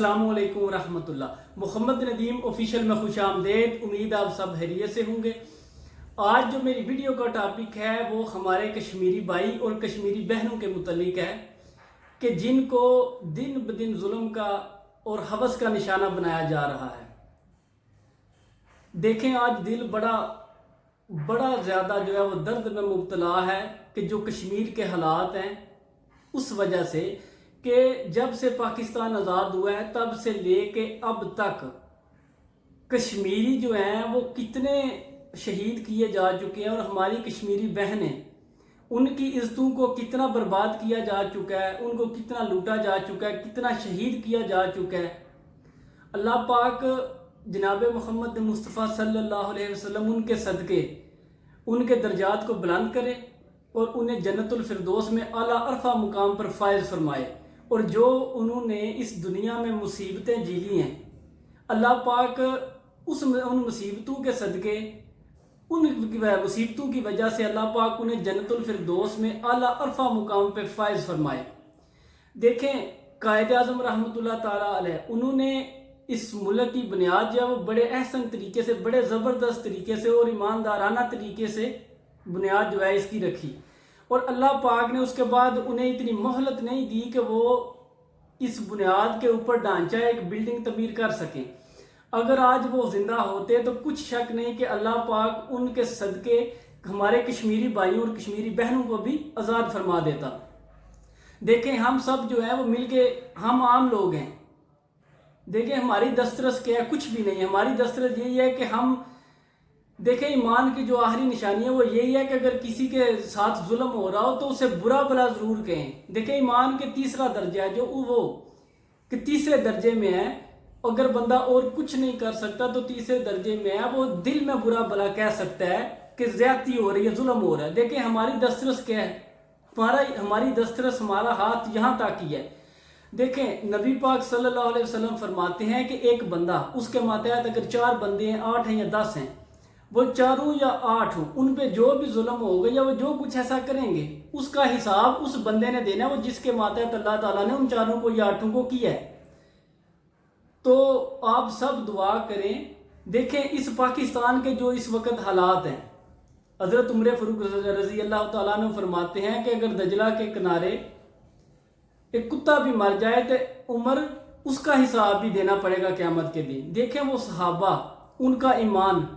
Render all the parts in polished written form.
अस्सलाम वालेकुम रहमतुल्लाह। मोहम्मद नदीम ऑफिशियल में खुश आमदेद। उम्मीद आप सब खैरियत से होंगे। आज जो मेरी वीडियो का टॉपिक है वो हमारे कश्मीरी भाई और कश्मीरी बहनों के मुतल्लिक है कि जिनको दिन ब दिन जुल्म का और हवस का निशाना बनाया जा रहा है। देखें, आज दिल बड़ा ज़्यादा जो है वो दर्द में मुब्तला है कि जो कश्मीर के हालात हैं उस वजह से कि जब से पाकिस्तान आज़ाद हुआ है तब से लेके अब तक कश्मीरी जो हैं वो कितने शहीद किए जा चुके हैं और हमारी कश्मीरी बहनें, उनकी इज्जतों को कितना बर्बाद किया जा चुका है, उनको कितना लूटा जा चुका है, कितना शहीद किया जा चुका है। अल्लाह पाक जनाब मोहम्मद मुस्तफ़ा सल्लल्लाहु अलैहि वसल्लम उनके सदक़े उनके दर्जात को बुलंद करे और उन्हें जन्नतुल फिरदौस में आला अरफा मुकाम पर फायज फरमाए। और जो उन्होंने इस दुनिया में मुसीबतें झेली हैं, अल्लाह पाक उन मुसीबतों के सदक़े, उन मुसीबतों की वजह से अल्लाह पाक उन्हें जन्नतुल फिरदौस में आला अरफा मुकाम पे फायज फरमाए। देखें, कायद आज़म रहमतुल्लाह ताला अलैह, उन्होंने इस मुल्क की बुनियाद जो है वो बड़े अहसन तरीके से, बड़े ज़बरदस्त तरीके से और ईमानदाराना तरीके से बुनियाद जो है इसकी रखी। और अल्लाह पाक ने उसके बाद उन्हें इतनी मोहलत नहीं दी कि वो इस बुनियाद के ऊपर ढांचा एक बिल्डिंग तमीर कर सकें। अगर आज वो जिंदा होते तो कुछ शक नहीं कि अल्लाह पाक उनके सदके हमारे कश्मीरी भाइयों और कश्मीरी बहनों को भी आज़ाद फरमा देता। देखें, हम सब जो है वो मिलके, हम आम लोग हैं। देखें, हमारी दस्तरस क्या है? कुछ भी नहीं है। हमारी दस्तरस यही है कि हम देखें, ईमान की जो आखिरी निशानी है वो यही है कि अगर किसी के साथ जुल्म हो रहा हो तो उसे बुरा भला जरूर कहें। देखें, ईमान के तीसरा दर्जा है जो वो कि तीसरे दर्जे में है। अगर बंदा और कुछ नहीं कर सकता तो तीसरे दर्जे में है, वो दिल में बुरा भला कह सकता है कि ज्यादती हो रही है, जुल्म हो रहा है। देखें, हमारी दस्तरस क्या है? हमारी दस्तरस, हमारा हाथ यहाँ तक ही है। देखें, नबी पाक सल्लल्लाहु अलैहि वसल्लम फरमाते हैं कि एक बंदा, उसके मातहत अगर 4 बंदे हैं, 8 हैं या 10 हैं, वो 4 या 8 हो, उन पे जो भी जुल्म होगा या वो जो कुछ ऐसा करेंगे उसका हिसाब उस बंदे ने देना है, वो जिसके मातहत अल्लाह ताला ने उन 4 को या 8 को किया है। तो आप सब दुआ करें। देखें, इस पाकिस्तान के जो इस वक्त हालात हैं, हजरत उमर फारूक रजी अल्लाह ताला ने फरमाते हैं कि अगर दजला के किनारे एक कुत्ता भी मर जाए तो उमर उसका हिसाब भी देना पड़ेगा क़यामत के दिन। देखें, वो सहाबा, उनका ईमान,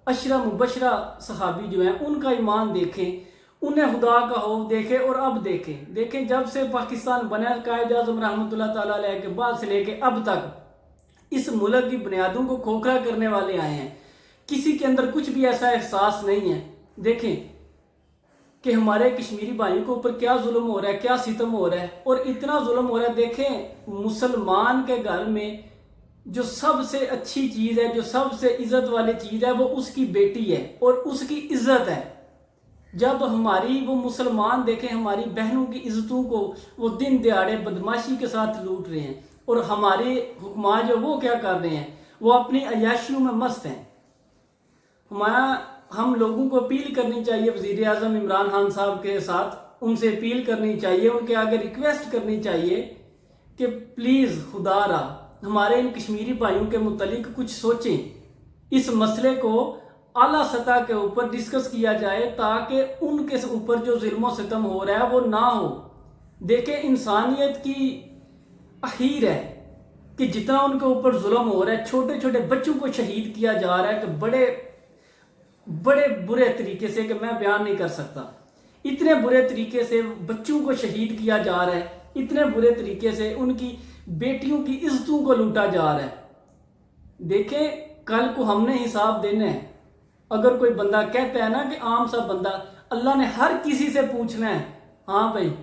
अशरा मुबशरा सहाबी जो हैं उनका ईमान देखें, उन्हें खुदा का खौफ देखें। और अब देखें जब से पाकिस्तान बना, कायद आज़म रहमतुल्लाह ताला अलैह के बाद से लेके अब तक इस मुल्क की बुनियादों को खोखला करने वाले आए हैं। किसी के अंदर कुछ भी ऐसा एहसास नहीं है। देखें कि हमारे कश्मीरी भाइयों के ऊपर क्या जुल्म हो रहा है, क्या सितम हो रहा है, और इतना जुल्म हो रहा है। देखें, मुसलमान के घर में जो सबसे अच्छी चीज़ है, जो सबसे इज्जत वाली चीज़ है, वो उसकी बेटी है और उसकी इज्जत है। जब हमारी वो मुसलमान देखें हमारी बहनों की इज्जतों को वो दिन दिहाड़े बदमाशी के साथ लूट रहे हैं, और हमारे हुक्मा जो वो क्या कर रहे हैं, वो अपनी अय्याशियों में मस्त हैं। हम लोगों को अपील करनी चाहिए, वज़ीर आज़म इमरान खान साहब के साथ उनसे अपील करनी चाहिए, उनके आगे रिक्वेस्ट करनी चाहिए कि प्लीज़ खुदारा हमारे इन कश्मीरी भाइयों के मुतलिक कुछ सोचें। इस मसले को आला सतह के ऊपर डिस्कस किया जाए ताकि उनके ऊपर जो जुल्म सितम हो रहा है वो ना हो। देखें, इंसानियत की अखीर है कि जितना उनके ऊपर जुल्म हो रहा है, छोटे छोटे बच्चों को शहीद किया जा रहा है कि बड़े बुरे तरीके से, कि मैं बयान नहीं कर सकता। इतने बुरे तरीके से बच्चों को शहीद किया जा रहा है, इतने बुरे तरीके से उनकी बेटियों की इज्जतों को लूटा जा रहा है। देखें, कल को हमने हिसाब देना है। अगर कोई बंदा कहता है ना कि आम सा बंदा, अल्लाह ने हर किसी से पूछना है, हाँ भाई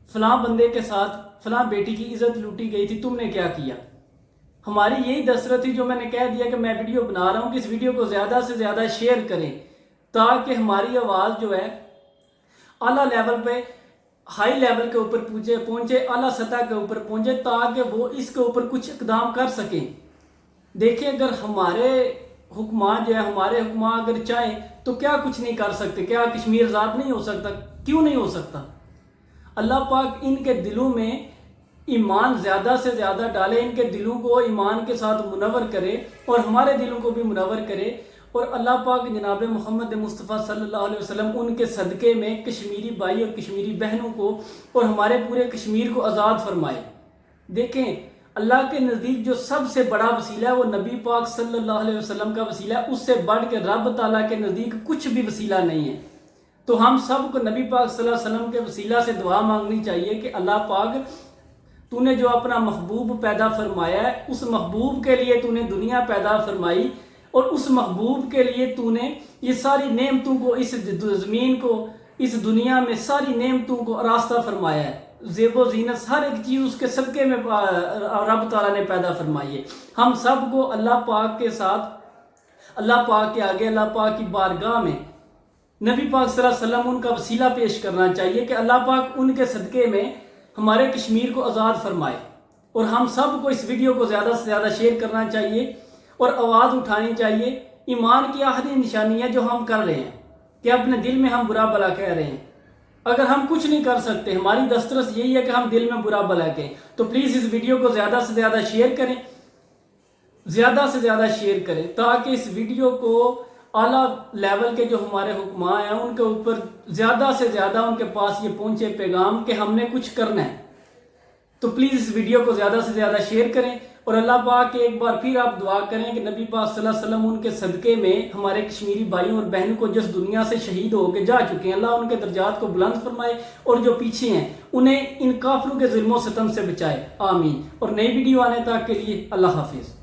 फलां बंदे के साथ फलां बेटी की इज्जत लूटी गई थी, तुमने क्या किया? हमारी यही दसरत थी जो मैंने कह दिया कि मैं वीडियो बना रहा हूँ कि इस वीडियो को ज़्यादा से ज़्यादा शेयर करें ताकि हमारी आवाज़ जो है आला लेवल पे, हाई लेवल के ऊपर पहुंचे, आला सतह के ऊपर पहुंचे, ताकि वो इसके ऊपर कुछ इकदाम कर सकें। देखिए, अगर हमारे हुक्मा जो है, हमारे हुक्मा अगर चाहें तो क्या कुछ नहीं कर सकते? क्या कश्मीर आज़ाद नहीं हो सकता? क्यों नहीं हो सकता? अल्लाह पाक इनके दिलों में ایمان زیادہ سے زیادہ ڈالے، ان کے دلوں کو ایمان کے ساتھ منور کرے اور ہمارے دلوں کو بھی منور کرے، اور اللہ پاک جناب محمد مصطفیٰ صلی اللہ علیہ وسلم ان کے صدقے میں کشمیری بھائی اور کشمیری بہنوں کو اور ہمارے پورے کشمیر کو آزاد فرمائے۔ دیکھیں، اللہ کے نزدیک جو سب سے بڑا وسیلہ ہے وہ نبی پاک صلی اللہ علیہ وسلم کا وسیلہ ہے، اس سے بڑھ کے رب تعالیٰ کے نزدیک کچھ بھی وسیلہ نہیں ہے۔ تو ہم سب کو نبی پاک صلی اللہ علیہ وسلم کے وسیلہ سے دعا مانگنی چاہیے کہ اللہ پاک تو نے جو اپنا محبوب پیدا فرمایا ہے، اس محبوب کے لیے تو نے دنیا پیدا فرمائی، اور اس محبوب کے لیے تو نے یہ ساری نعمتوں کو، اس زمین کو، اس دنیا میں ساری نعمتوں کو راستہ فرمایا ہے، زیب و زینت ہر ایک چیز اس کے صدقے میں رب تعالیٰ نے پیدا فرمائی ہے۔ ہم سب کو اللہ پاک کے ساتھ، اللہ پاک کے آگے، اللہ پاک کی بارگاہ میں نبی پاک صلی اللہ علیہ وسلم ان کا وسیلہ پیش کرنا چاہیے کہ اللہ پاک ان کے صدقے میں ہمارے کشمیر کو آزاد فرمائے۔ اور ہم سب کو اس ویڈیو کو زیادہ سے زیادہ شیئر کرنا چاہیے اور آواز اٹھانی چاہیے۔ ایمان کی آخری نشانی ہے جو ہم کر رہے ہیں کہ اپنے دل میں ہم برا بھلا کہہ رہے ہیں۔ اگر ہم کچھ نہیں کر سکتے، ہماری دسترس یہی ہے کہ ہم دل میں برا بھلا کہیں، تو پلیز اس ویڈیو کو زیادہ سے زیادہ شیئر کریں، زیادہ سے زیادہ شیئر کریں، تاکہ اس ویڈیو کو اعلیٰ لیول کے جو ہمارے حکماء ہیں ان کے اوپر زیادہ سے زیادہ ان کے پاس یہ پہنچے پیغام کہ ہم نے کچھ کرنا ہے۔ تو پلیز اس ویڈیو کو زیادہ سے زیادہ شیئر کریں، اور اللہ پاک کے ایک بار پھر آپ دعا کریں کہ نبی پاک صلی اللہ علیہ وسلم ان کے صدقے میں ہمارے کشمیری بھائیوں اور بہنوں کو جس دنیا سے شہید ہو کے جا چکے ہیں، اللہ ان کے درجات کو بلند فرمائے، اور جو پیچھے ہیں انہیں ان کافروں کے ظلم و ستم سے بچائے، آمین۔ اور نئی ویڈیو آنے تک کے لیے اللہ حافظ۔